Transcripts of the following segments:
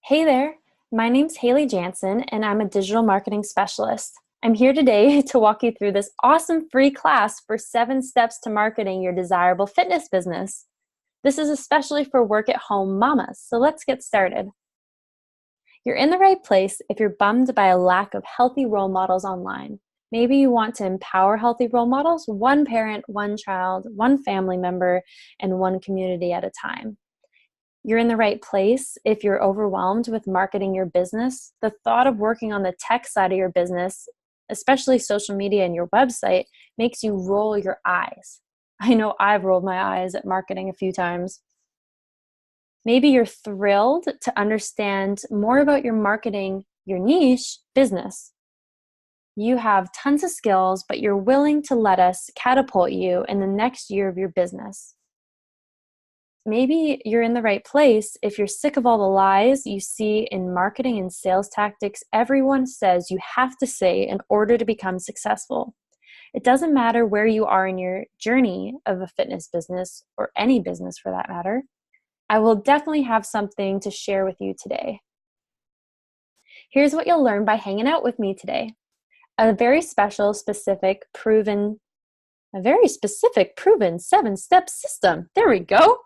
Hey there, my name's Hayley Jansen, and I'm a digital marketing specialist. I'm here today to walk you through this awesome free class for 7 steps to marketing your desirable fitness business. This is especially for work at home mamas, so let's get started. You're in the right place if you're bummed by a lack of healthy role models online. Maybe you want to empower healthy role models, one parent, one child, one family member, and one community at a time. You're in the right place if you're overwhelmed with marketing your business. The thought of working on the tech side of your business, especially social media and your website, makes you roll your eyes. I know I've rolled my eyes at marketing a few times. Maybe you're thrilled to understand more about your marketing, your niche business. You have tons of skills, but you're willing to let us catapult you in the next year of your business. Maybe you're in the right place if you're sick of all the lies you see in marketing and sales tactics everyone says you have to say in order to become successful. It doesn't matter where you are in your journey of a fitness business, or any business for that matter. I will definitely have something to share with you today. Here's what you'll learn by hanging out with me today. A very specific, proven 7-step system. There we go.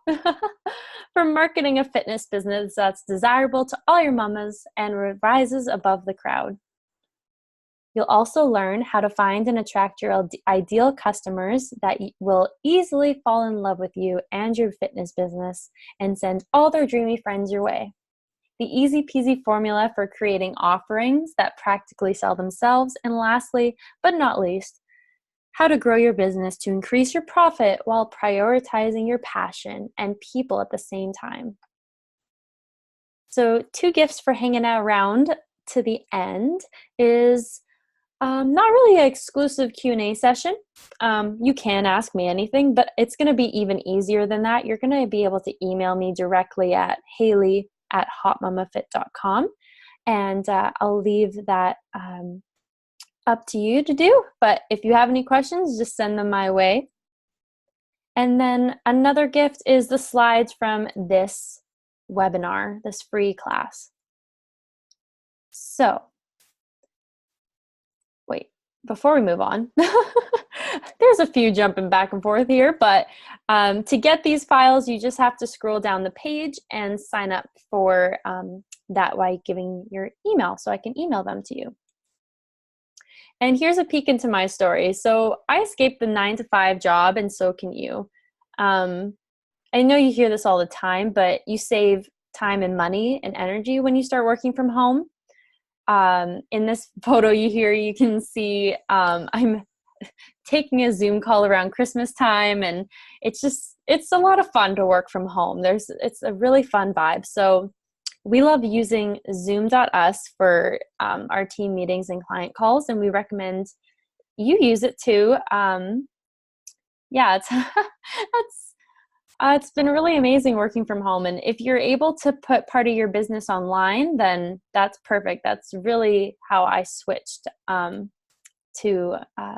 For marketing a fitness business that's desirable to all your mamas and rises above the crowd. You'll also learn how to find and attract your ideal customers that will easily fall in love with you and your fitness business and send all their dreamy friends your way. The easy peasy formula for creating offerings that practically sell themselves. And lastly, but not least, how to grow your business to increase your profit while prioritizing your passion and people at the same time. So 2 gifts for hanging out around to the end is not really an exclusive Q&A session. You can ask me anything, but it's going to be even easier than that. You're going to be able to email me directly at hayley@hotmamafit.com, and I'll leave that up to you to do. But if you have any questions, just send them my way. And then another gift is the slides from this webinar, this free class. So, wait, before we move on, there's a few jumping back and forth here, but to get these files, you just have to scroll down the page and sign up for that by giving your email, so I can email them to you. And here's a peek into my story. So I escaped the 9-to-5 job, and so can you. I know you hear this all the time, but you save time and money and energy when you start working from home. In this photo you can see I'm taking a Zoom call around Christmas time, and it's a lot of fun to work from home. It's a really fun vibe. So we love using Zoom.us for our team meetings and client calls, and we recommend you use it too. It's been really amazing working from home, and if you're able to put part of your business online, then that's perfect. That's really how I switched to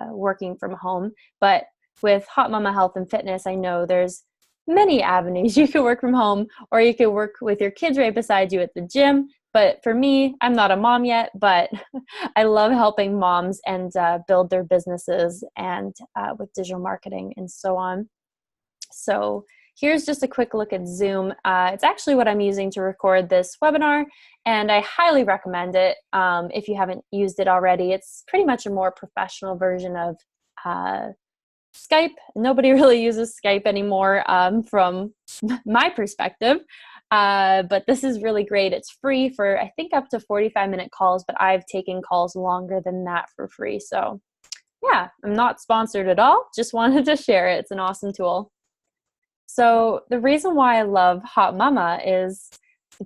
working from home. But with Hot Mama Health and Fitness, I know there's many avenues. You could work from home, or you could work with your kids right beside you at the gym. But for me, I'm not a mom yet, but I love helping moms and build their businesses and with digital marketing and so on. So here's just a quick look at Zoom. It's actually what I'm using to record this webinar, and I highly recommend it if you haven't used it already. It's pretty much a more professional version of Skype. Nobody really uses Skype anymore from my perspective, but this is really great. It's free for, I think, up to 45-minute calls, but I've taken calls longer than that for free. So yeah, I'm not sponsored at all. Just wanted to share it. It's an awesome tool. So the reason why I love Hot Mama is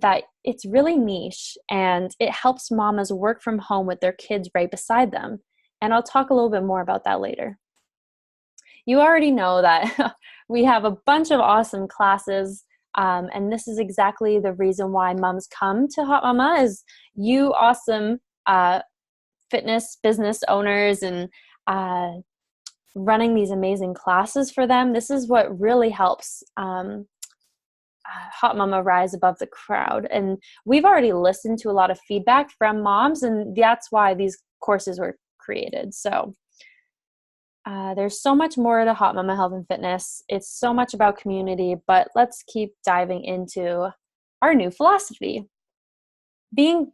that it's really niche, and it helps mamas work from home with their kids right beside them. And I'll talk a little bit more about that later. You already know that we have a bunch of awesome classes, and this is exactly the reason why moms come to Hot Mama, is you awesome fitness business owners and running these amazing classes for them. This is what really helps Hot Mama rise above the crowd. And we've already listened to a lot of feedback from moms, and that's why these courses were created. So there's so much more to Hot Mama Health and Fitness. It's so much about community, but let's keep diving into our new philosophy. Being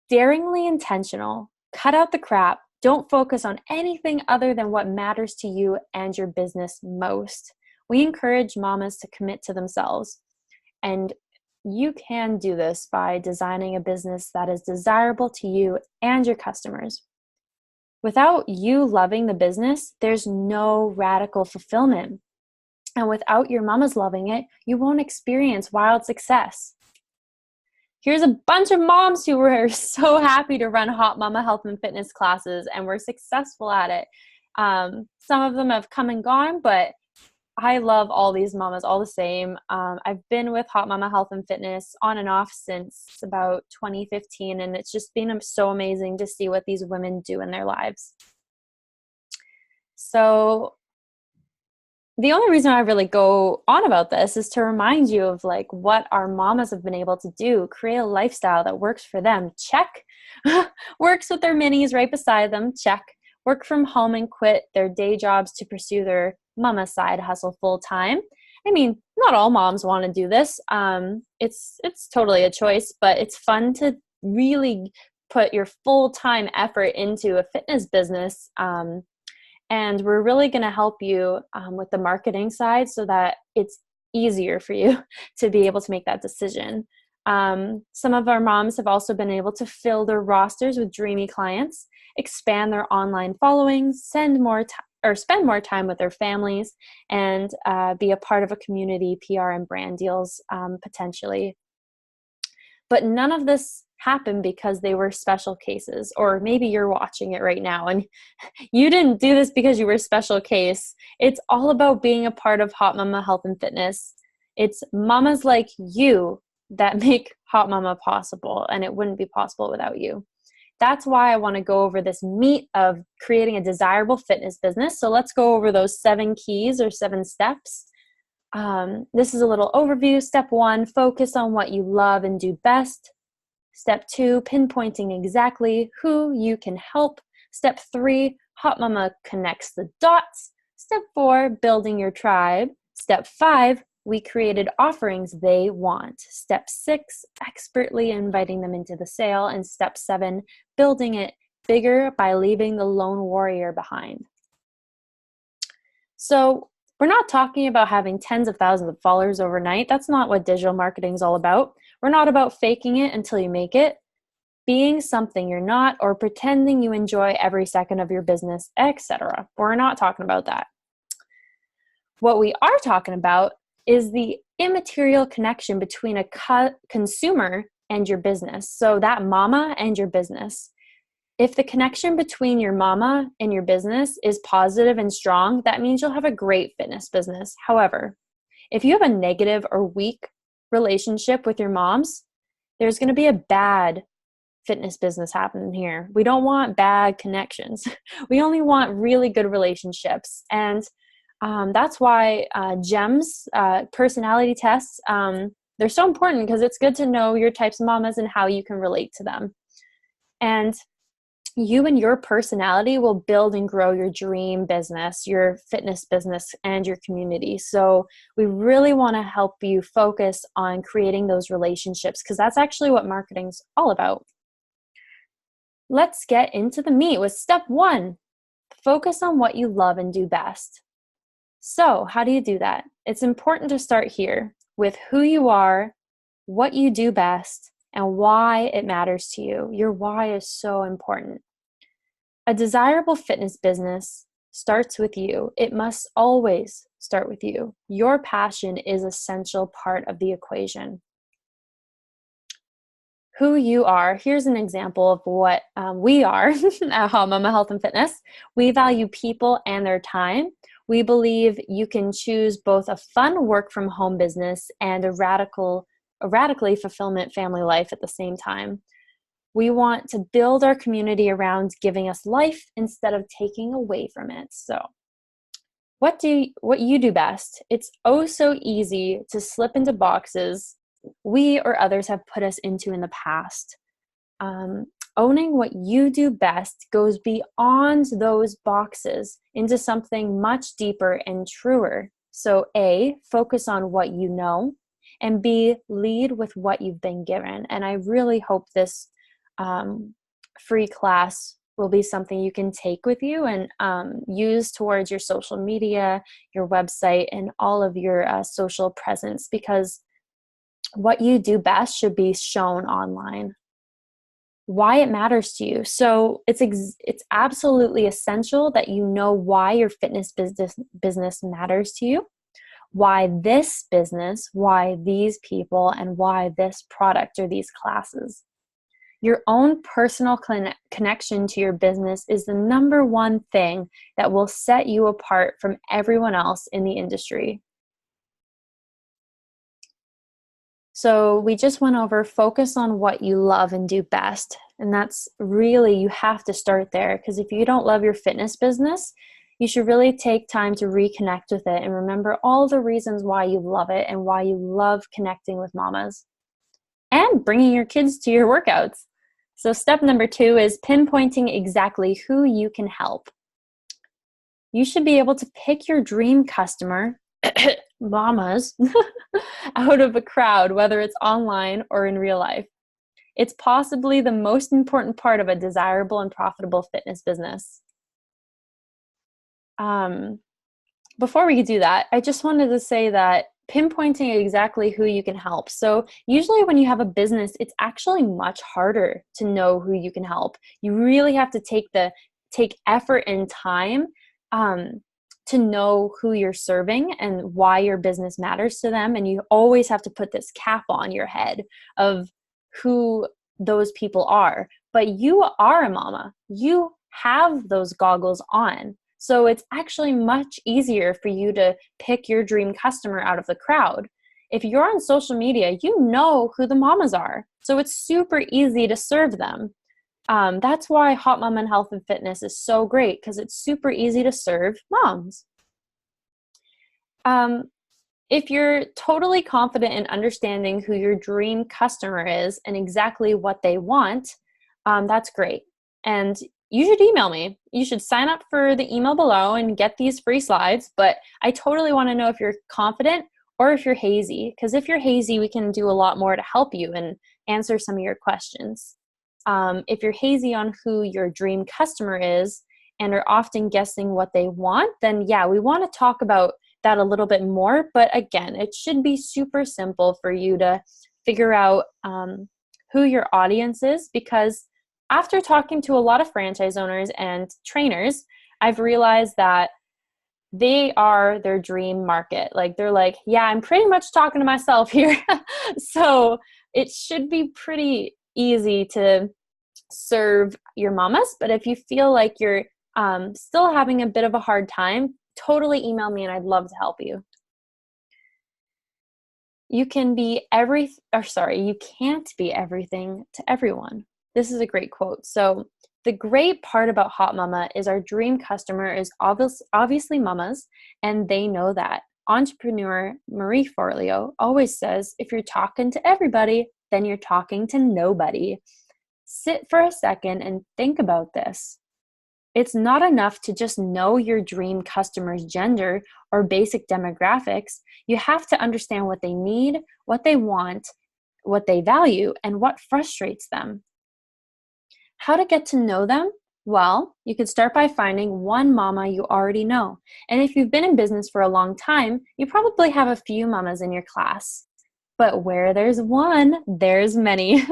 daringly intentional, cut out the crap, don't focus on anything other than what matters to you and your business most. We encourage mamas to commit to themselves. And you can do this by designing a business that is desirable to you and your customers. Without you loving the business, there's no radical fulfillment. And without your mamas loving it, you won't experience wild success. Here's a bunch of moms who were so happy to run Hot Mama Health and Fitness classes and were successful at it. Some of them have come and gone, but I love all these mamas all the same. I've been with Hot Mama Health and Fitness on and off since about 2015, and it's just been so amazing to see what these women do in their lives. So the only reason I really go on about this is to remind you of like what our mamas have been able to do, create a lifestyle that works for them. Check. Works with their minis right beside them. Check. Work from home and quit their day jobs to pursue their mama side hustle full time. I mean, not all moms want to do this. It's totally a choice, but it's fun to really put your full-time effort into a fitness business. And we're really going to help you with the marketing side so that it's easier for you to be able to make that decision. Some of our moms have also been able to fill their rosters with dreamy clients, expand their online followings, spend more time with their families, and be a part of a community, PR and brand deals potentially. But none of this happened because they were special cases, or maybe you're watching it right now and you didn't do this because you were a special case. It's all about being a part of Hot Mama Health and Fitness. It's mamas like you that make Hot Mama possible, and it wouldn't be possible without you. That's why I want to go over this meat of creating a desirable fitness business. So let's go over those 7 keys or 7 steps. This is a little overview. Step 1, focus on what you love and do best. Step 2, pinpointing exactly who you can help. Step 3, Hot Mama connects the dots. Step 4, building your tribe. Step 5, we created offerings they want. Step 6, expertly inviting them into the sale. And step 7, building it bigger by leaving the lone warrior behind. So we're not talking about having tens of thousands of followers overnight. That's not what digital marketing is all about. We're not about faking it until you make it, being something you're not, or pretending you enjoy every second of your business, etc. We're not talking about that. What we are talking about is the immaterial connection between a consumer and your business. So that mama and your business. If the connection between your mama and your business is positive and strong, that means you'll have a great fitness business. However, if you have a negative or weak relationship with your moms, there's going to be a bad fitness business happening here. We don't want bad connections. We only want really good relationships. And that's why GEMS, personality tests, they're so important because it's good to know your types of mamas and how you can relate to them. And you and your personality will build and grow your dream business, your fitness business, and your community. So we really want to help you focus on creating those relationships because that's actually what marketing's all about. Let's get into the meat with step 1, focus on what you love and do best. So how do you do that? It's important to start here with who you are, what you do best, and why it matters to you. Your why is so important. A desirable fitness business starts with you. It must always start with you. Your passion is an essential part of the equation. Who you are, here's an example of what we are at Hot Mama Health and Fitness. We value people and their time. We believe you can choose both a fun work from home business and a radically fulfillment family life at the same time. We want to build our community around giving us life instead of taking away from it. So what you do best. It's oh so easy to slip into boxes we or others have put us into in the past. Owning what you do best goes beyond those boxes into something much deeper and truer. So A, focus on what you know, and B, lead with what you've been given. And I really hope this free class will be something you can take with you and use towards your social media, your website, and all of your social presence, because what you do best should be shown online. Why it matters to you. So it's absolutely essential that you know why your fitness business matters to you, why this business, why these people, and why this product or these classes. Your own personal connection to your business is the number one thing that will set you apart from everyone else in the industry. So we just went over focus on what you love and do best. And that's really, you have to start there, because if you don't love your fitness business, you should really take time to reconnect with it and remember all the reasons why you love it and why you love connecting with mamas and bringing your kids to your workouts. So step number 2 is pinpointing exactly who you can help. You should be able to pick your dream customer, mamas, out of a crowd, whether it's online or in real life. It's possibly the most important part of a desirable and profitable fitness business. Before we do that, I just wanted to say that pinpointing exactly who you can help. So usually when you have a business, it's actually much harder to know who you can help. You really have to take effort and time to know who you're serving and why your business matters to them. And you always have to put this cap on your head of who those people are. But you are a mama. You have those goggles on. So it's actually much easier for you to pick your dream customer out of the crowd. If you're on social media, you know who the mamas are. So it's super easy to serve them. That's why Hot Mama and Health and Fitness is so great, because it's super easy to serve moms. If you're totally confident in understanding who your dream customer is and exactly what they want, that's great. And you should email me. You should sign up for the email below and get these free slides. But I totally want to know if you're confident or if you're hazy, because if you're hazy, we can do a lot more to help you and answer some of your questions. If you're hazy on who your dream customer is and are often guessing what they want, then yeah, we want to talk about that a little bit more. But again, it should be super simple for you to figure out who your audience is, because after talking to a lot of franchise owners and trainers, I've realized that they are their dream market. Like they're like, yeah, I'm pretty much talking to myself here. So it should be pretty easy to serve your mamas. But if you feel like you're still having a bit of a hard time, totally email me and I'd love to help you. You can't be everything to everyone. This is a great quote. So the great part about Hot Mama is our dream customer is obviously mamas, and they know that. Entrepreneur Marie Forleo always says, if you're talking to everybody, then you're talking to nobody. Sit for a second and think about this. It's not enough to just know your dream customer's gender or basic demographics. You have to understand what they need, what they want, what they value, and what frustrates them. How to get to know them? Well, you could start by finding one mama you already know. And if you've been in business for a long time, you probably have a few mamas in your class. But where there's one, there's many.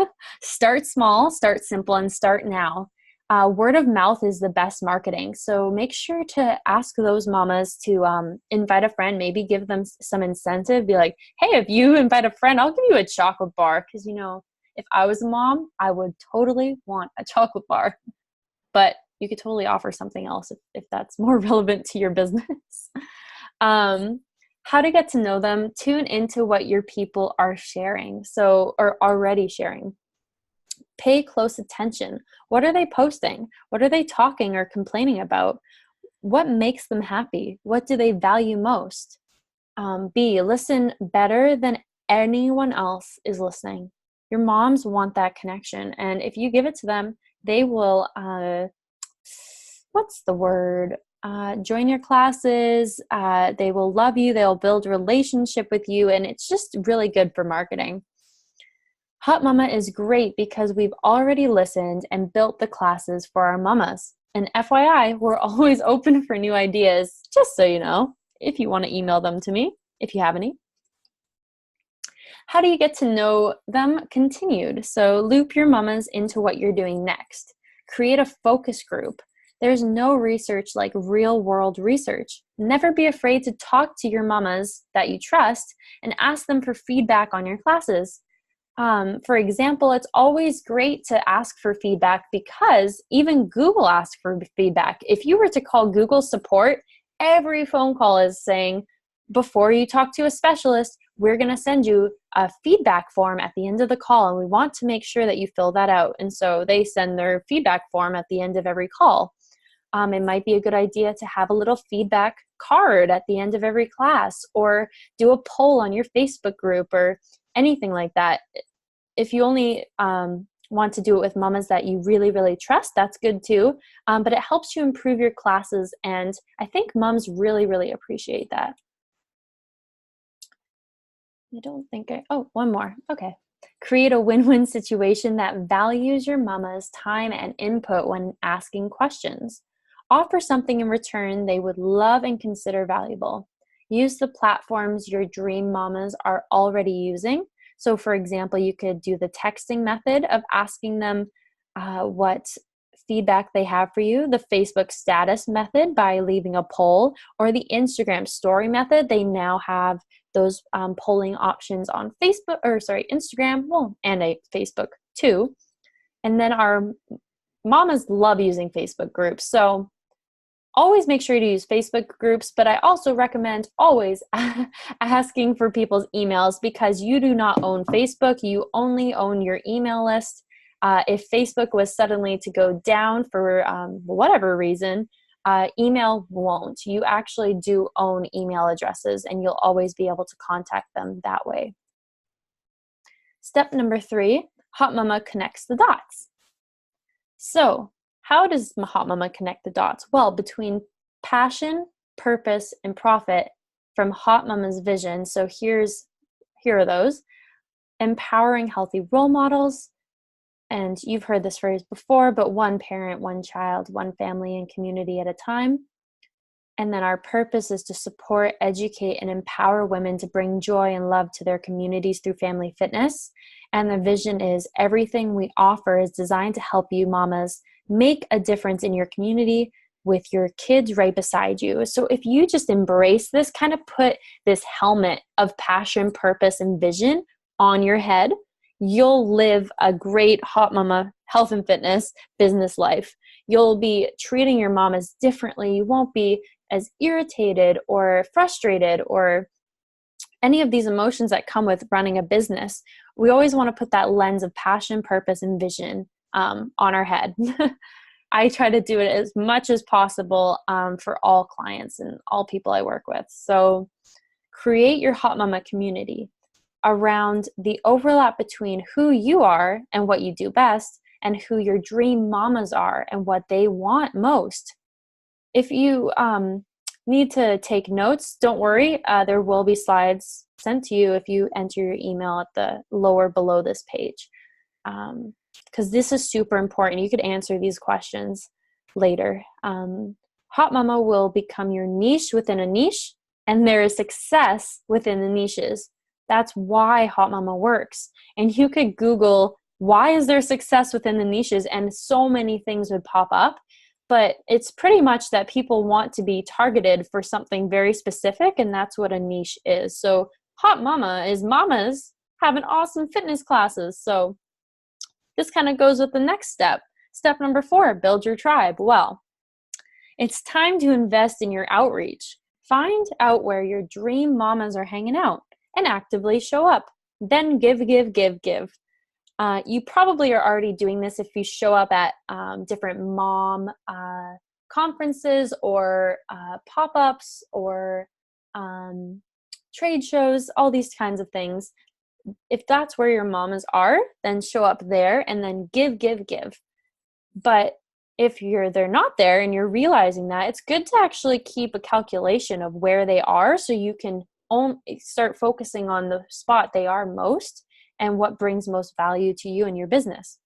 Start small, start simple, and start now. Word of mouth is the best marketing. So make sure to ask those mamas to invite a friend, maybe give them some incentive. Be like, hey, if you invite a friend, I'll give you a chocolate bar. Because, if I was a mom, I would totally want a chocolate bar. But you could totally offer something else if that's more relevant to your business. How to get to know them, tune into what your people are sharing, or already sharing. Pay close attention. What are they posting? What are they talking or complaining about? What makes them happy? What do they value most? B, listen better than anyone else is listening. Your moms want that connection. And if you give it to them, they will, what's the word? Join your classes. They will love you. They'll build a relationship with you. And it's just really good for marketing. Hot Mama is great because we've already listened and built the classes for our mamas. And FYI, we're always open for new ideas, just so you know, if you want to email them to me, if you have any. How do you get to know them? Continued. So loop your mamas into what you're doing next. Create a focus group. There's no research like real world research. Never be afraid to talk to your mamas that you trust and ask them for feedback on your classes. For example, it's always great to ask for feedback because even Google asks for feedback. If you were to call Google support, every phone call is saying, before you talk to a specialist, we're going to send you a feedback form at the end of the call, and we want to make sure that you fill that out. And so they send their feedback form at the end of every call. It might be a good idea to have a little feedback card at the end of every class, or do a poll on your Facebook group or anything like that. If you only want to do it with mamas that you really, really trust, that's good too. But it helps you improve your classes, and I think moms really, really appreciate that. I don't think one more. Okay. Create a win-win situation that values your mama's time and input when asking questions. Offer something in return they would love and consider valuable. Use the platforms your dream mamas are already using. So for example, you could do the texting method of asking them what feedback they have for you, the Facebook status method by leaving a poll, or the Instagram story method. They now have those polling options on Instagram, and Facebook too. And then our mamas love using Facebook groups. So always make sure to use Facebook groups, but I also recommend always asking for people's emails, because you do not own Facebook. You only own your email list. If Facebook was suddenly to go down for whatever reason, email won't. You actually do own email addresses, and you'll always be able to contact them that way. Step number 3, Hot Mama connects the dots. So how does Hot Mama connect the dots? Well, between passion, purpose, and profit from Hot Mama's vision. So here are those. Empowering healthy role models. And you've heard this phrase before, but one parent, one child, one family and community at a time. And then our purpose is to support, educate, and empower women to bring joy and love to their communities through family fitness. And the vision is everything we offer is designed to help you mamas make a difference in your community with your kids right beside you. So if you just embrace this, kind of put this helmet of passion, purpose, and vision on your head, you'll live a great Hot Mama health and fitness business life. You'll be treating your mamas differently. You won't be as irritated or frustrated or any of these emotions that come with running a business. We always want to put that lens of passion, purpose, and vision on our head. I try to do it as much as possible for all clients and all people I work with. So create your Hot Mama community around the overlap between who you are and what you do best, and who your dream mamas are and what they want most. If you need to take notes, don't worry. There will be slides sent to you if you enter your email at the lower below this page. Because this is super important. You could answer these questions later. Hot Mama will become your niche within a niche, and there is success within the niches. That's why Hot Mama works. And you could Google, why is there success within the niches? And so many things would pop up. But it's pretty much that people want to be targeted for something very specific, and that's what a niche is. So Hot Mama is mamas having awesome fitness classes. So this kind of goes with the next step. Step number 4, build your tribe. Well, it's time to invest in your outreach. Find out where your dream mamas are hanging out and actively show up. Then give. You probably are already doing this if you show up at different mom conferences or pop-ups or trade shows, all these kinds of things. If that's where your mamas are, then show up there and then give, give, give. But if they're not there and you're realizing that, it's good to actually keep a calculation of where they are so you can start focusing on the spot they are most and what brings most value to you and your business.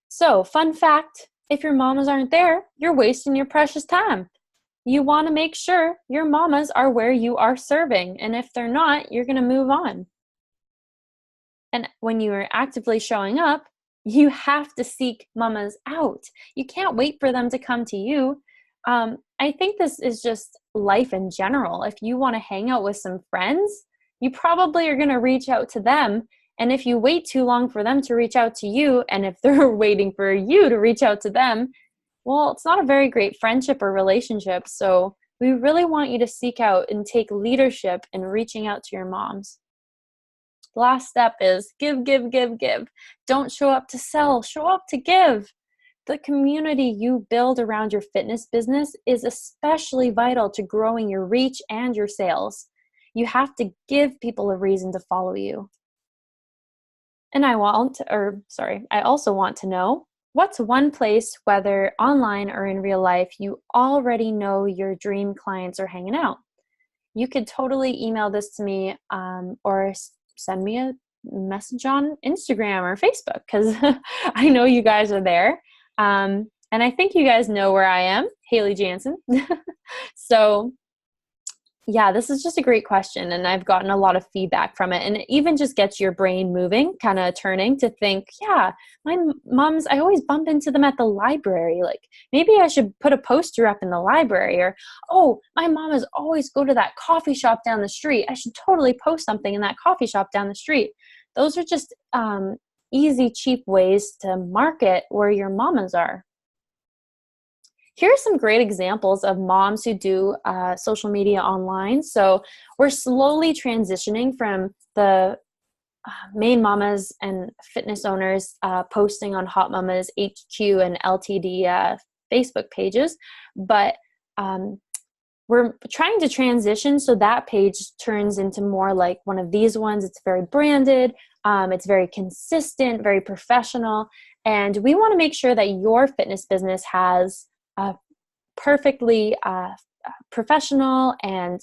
So, fun fact, if your mamas aren't there, you're wasting your precious time. You want to make sure your mamas are where you are serving, and if they're not, you're going to move on. And when you are actively showing up, you have to seek mamas out. You can't wait for them to come to you. I think this is just life in general. If you want to hang out with some friends, you probably are going to reach out to them. And if you wait too long for them to reach out to you, and if they're waiting for you to reach out to them, well, it's not a very great friendship or relationship. So we really want you to seek out and take leadership in reaching out to your moms. The last step is give, give, give, give. Don't show up to sell, show up to give. The community you build around your fitness business is especially vital to growing your reach and your sales. You have to give people a reason to follow you. And I also want to know, what's one place, whether online or in real life, you already know your dream clients are hanging out? You could totally email this to me or send me a message on Instagram or Facebook, because I know you guys are there. And I think you guys know where I am, Hayley Jansen. So yeah, this is just a great question, and I've gotten a lot of feedback from it, and it even just gets your brain moving, kind of turning to think, yeah, my moms, I always bump into them at the library. Like, maybe I should put a poster up in the library, or, oh, my mamas always go to that coffee shop down the street. I should totally post something in that coffee shop down the street. Those are just easy, cheap ways to market where your mamas are. Here are some great examples of moms who do social media online. So we're slowly transitioning from the main mamas and fitness owners posting on Hot Mamas HQ and LTD Facebook pages, but we're trying to transition so that page turns into more like one of these ones. It's very branded, it's very consistent, very professional, and we want to make sure that your fitness business has perfectly professional and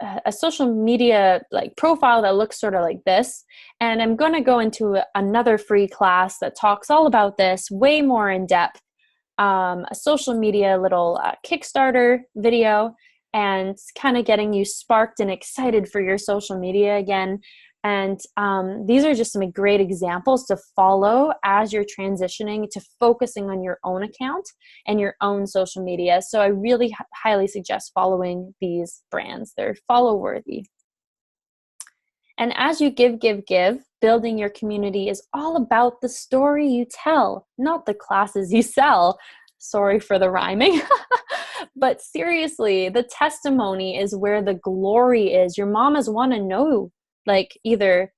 a social media like profile that looks sort of like this. And I'm going to go into another free class that talks all about this way more in depth, a social media little Kickstarter video, and kind of getting you sparked and excited for your social media again. And these are just some great examples to follow as you're transitioning to focusing on your own account and your own social media. So I really highly suggest following these brands. They're follow worthy. And as you give, building your community is all about the story you tell, not the classes you sell. Sorry for the rhyming. But seriously, the testimony is where the glory is. Your mamas want to know. Like either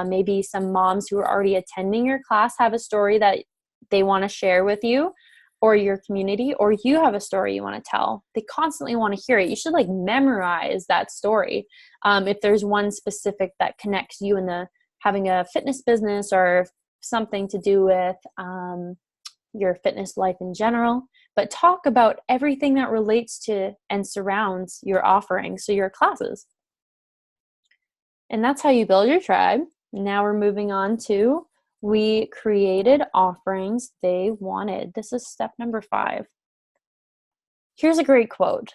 maybe some moms who are already attending your class have a story that they want to share with you or your community, or you have a story you want to tell. They constantly want to hear it. You should like memorize that story. If there's one specific that connects you in having a fitness business or something to do with your fitness life in general, but talk about everything that relates to and surrounds your offering, so your classes. And that's how you build your tribe. Now we're moving on to, we created offerings they wanted. This is step number 5. Here's a great quote.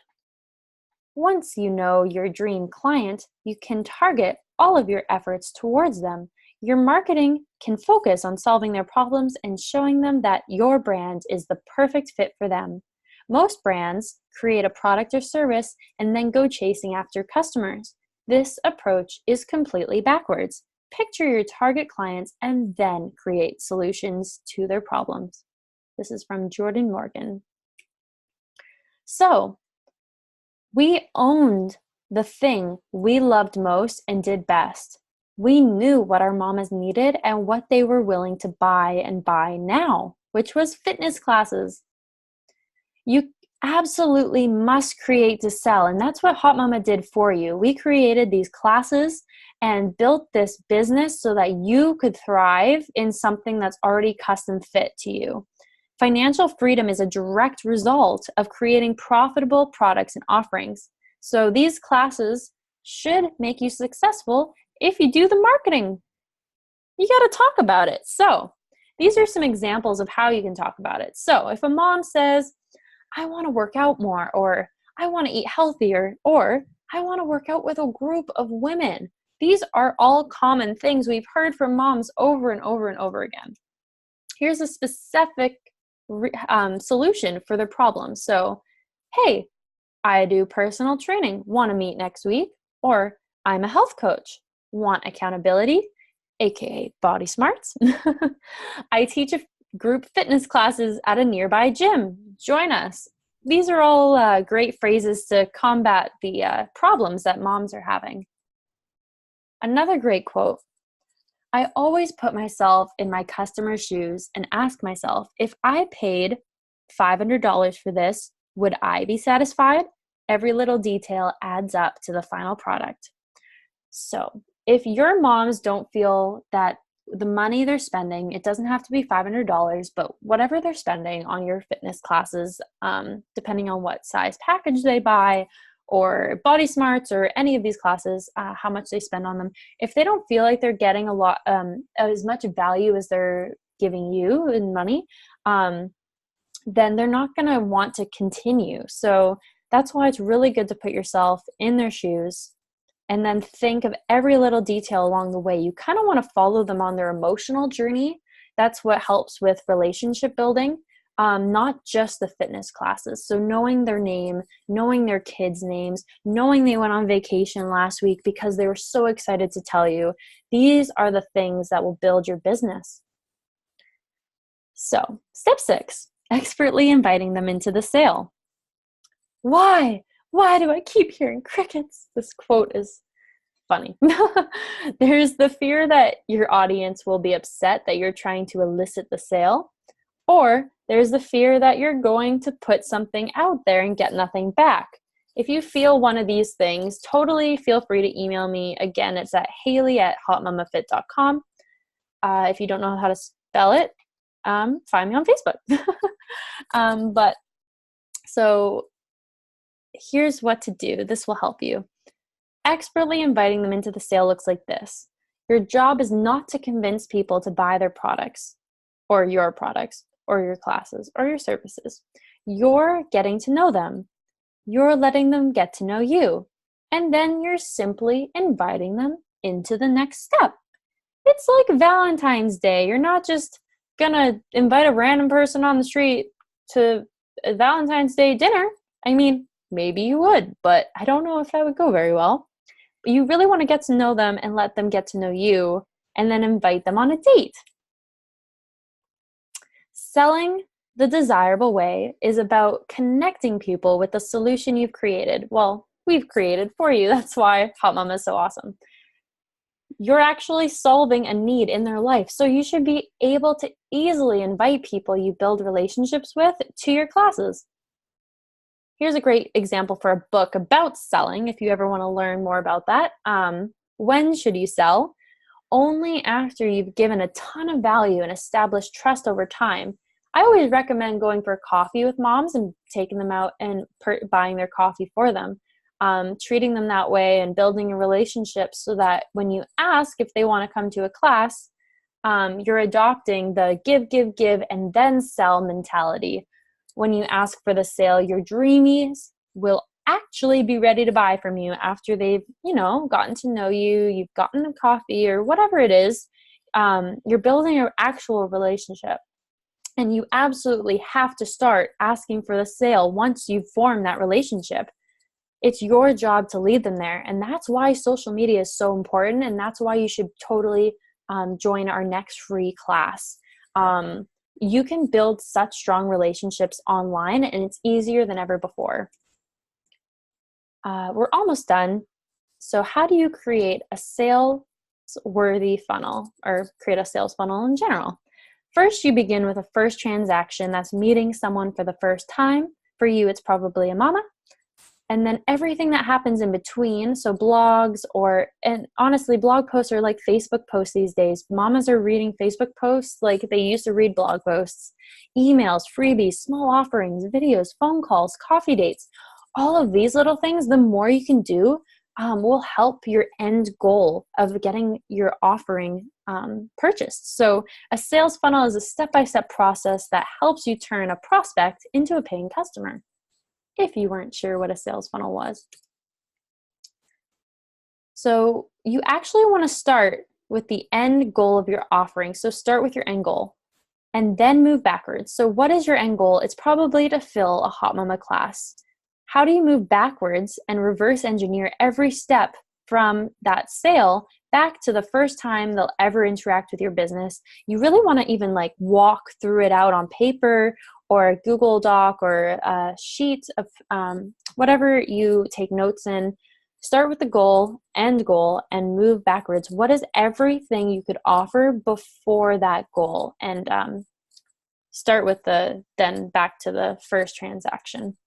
Once you know your dream client, you can target all of your efforts towards them. Your marketing can focus on solving their problems and showing them that your brand is the perfect fit for them. Most brands create a product or service and then go chasing after customers. This approach is completely backwards. Picture your target clients and then create solutions to their problems. This is from Jordan Morgan. So, we owned the thing we loved most and did best. We knew what our mamas needed and what they were willing to buy and buy now. which was fitness classes. You absolutely must create to sell, and that's what Hot Mama did for you. We created these classes and built this business so that you could thrive in something that's already custom fit to you. Financial freedom is a direct result of creating profitable products and offerings. So these classes should make you successful if you do the marketing. You got to talk about it. So these are some examples of how you can talk about it. So if a mom says, I want to work out more, or I want to eat healthier, or I want to work out with a group of women. These are all common things we've heard from moms over and over and over again. Here's a specific solution for their problem. So, hey, I do personal training, want to meet next week, or I'm a health coach, want accountability, aka body smarts. I teach a group fitness classes at a nearby gym. Join us. These are all great phrases to combat the problems that moms are having. Another great quote, I always put myself in my customer's shoes and ask myself, if I paid $500 for this, would I be satisfied? Every little detail adds up to the final product. So if your moms don't feel that the money they're spending, it doesn't have to be $500, but whatever they're spending on your fitness classes, depending on what size package they buy, or Body Smarts, or any of these classes, how much they spend on them, if they don't feel like they're getting a lot, as much value as they're giving you in money, then they're not going to want to continue. So that's why it's really good to put yourself in their shoes and then think of every little detail along the way. You kind of want to follow them on their emotional journey. That's what helps with relationship building, not just the fitness classes. So knowing their name, knowing their kids' names, knowing they went on vacation last week because they were so excited to tell you. These are the things that will build your business. So, step 6, expertly inviting them into the sale. Why? Why do I keep hearing crickets? This quote is funny. There's the fear that your audience will be upset that you're trying to elicit the sale, or there's the fear that you're going to put something out there and get nothing back. If you feel one of these things, totally feel free to email me. Again, it's at hayley@hotmamafit.com. If you don't know how to spell it, find me on Facebook. So here's what to do. This will help you. Expertly inviting them into the sale looks like this. Your job is not to convince people to buy their products or your classes or your services. You're getting to know them. You're letting them get to know you. And then you're simply inviting them into the next step. It's like Valentine's Day. You're not just gonna invite a random person on the street to a Valentine's Day dinner. I mean, maybe you would, but I don't know if that would go very well. But you really want to get to know them and let them get to know you, and then invite them on a date. Selling the desirable way is about connecting people with the solution you've created. Well, we've created for you. That's why Hot Mama is so awesome. You're actually solving a need in their life. So you should be able to easily invite people you build relationships with to your classes. Here's a great example for a book about selling, if you ever want to learn more about that. When should you sell? Only after you've given a ton of value and established trust over time. I always recommend going for coffee with moms and taking them out and buying their coffee for them. Treating them that way and building a relationship so that when you ask if they want to come to a class, you're adopting the give, and then sell mentality. When you ask for the sale, your dreamies will actually be ready to buy from you after they've, gotten to know you, you've gotten a coffee or whatever it is. You're building an actual relationship. And you absolutely have to start asking for the sale once you've formed that relationship. It's your job to lead them there. And that's why social media is so important. And that's why you should totally join our next free class. You can build such strong relationships online, and it's easier than ever before. We're almost done. So how do you create a sales-worthy funnel, or create a sales funnel in general? First, you begin with a first transaction. That's meeting someone for the first time. For you, it's probably a mama. And then everything that happens in between, so blogs and honestly, blog posts are like Facebook posts these days. Mamas are reading Facebook posts like they used to read blog posts. Emails, freebies, small offerings, videos, phone calls, coffee dates. All of these little things, the more you can do, will help your end goal of getting your offering purchased. So a sales funnel is a step-by-step process that helps you turn a prospect into a paying customer, if you weren't sure what a sales funnel was. So you actually want to start with the end goal of your offering. So start with your end goal and then move backwards. So what is your end goal? It's probably to fill a Hot Mama class. How do you move backwards and reverse engineer every step from that sale back to the first time they'll ever interact with your business? You really want to even like walk through it out on paper or a Google Doc or a sheet of whatever you take notes in. Start with the goal, end goal, and move backwards. What is everything you could offer before that goal? And start with then back to the first transaction.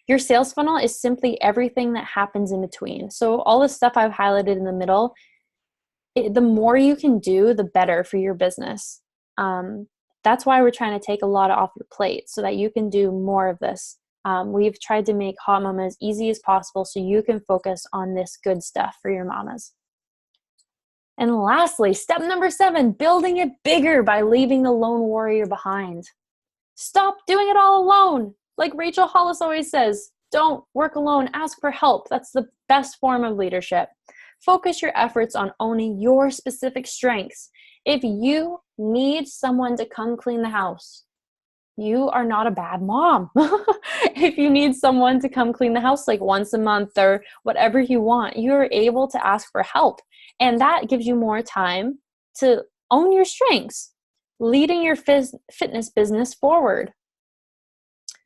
Your sales funnel is simply everything that happens in between. So all the stuff I've highlighted in the middle, the more you can do, the better for your business. That's why we're trying to take a lot off your plate so that you can do more of this. We've tried to make Hot Mama as easy as possible so you can focus on this good stuff for your mamas. And lastly, step number 7, building it bigger by leaving the lone warrior behind. Stop doing it all alone. Like Rachel Hollis always says, don't work alone, ask for help. That's the best form of leadership. Focus your efforts on owning your specific strengths. If you need someone to come clean the house, you are not a bad mom. If you need someone to come clean the house like once a month or whatever you want, you're able to ask for help. And that gives you more time to own your strengths, leading your fitness business forward.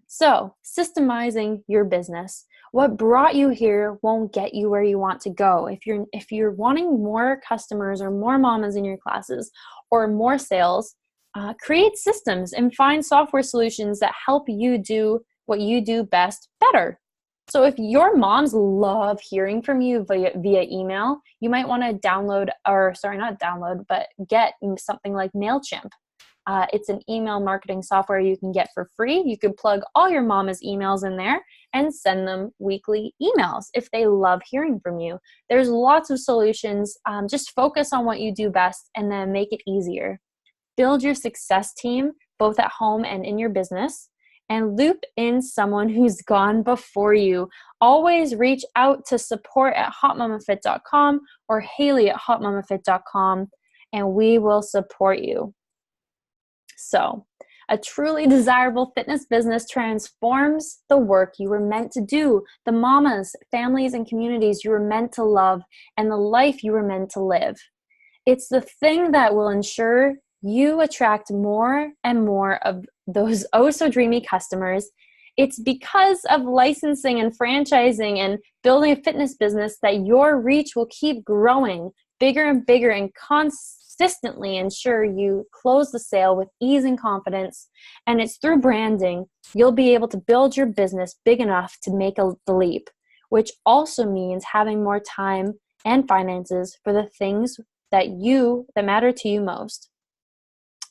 So, systemizing your business. What brought you here won't get you where you want to go. If you're wanting more customers or more mamas in your classes or more sales, create systems and find software solutions that help you do what you do best better. So if your moms love hearing from you via email, you might want to get something like MailChimp. It's an email marketing software you can get for free. You can plug all your mama's emails in there and send them weekly emails if they love hearing from you. There's lots of solutions. Just focus on what you do best and then make it easier. Build your success team, both at home and in your business, and loop in someone who's gone before you. Always reach out to support@hotmamafit.com or hayley@hotmamafit.com, and we will support you. So, a truly desirable fitness business transforms the work you were meant to do, the mamas, families, and communities you were meant to love, and the life you were meant to live. It's the thing that will ensure you attract more and more of those oh-so-dreamy customers. It's because of licensing and franchising and building a fitness business that your reach will keep growing bigger and bigger and consistently ensure you close the sale with ease and confidence. And it's through branding, you'll be able to build your business big enough to make the leap, which also means having more time and finances for the things that matter to you most.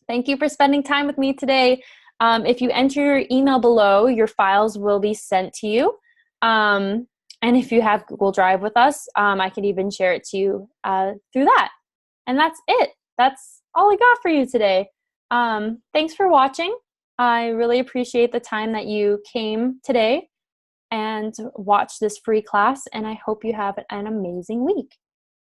Thank you for spending time with me today. If you enter your email below, your files will be sent to you. And if you have Google Drive with us, I could even share it to you through that. And that's it. That's all I got for you today. Thanks for watching. I really appreciate the time that you came today and watched this free class, and I hope you have an amazing week.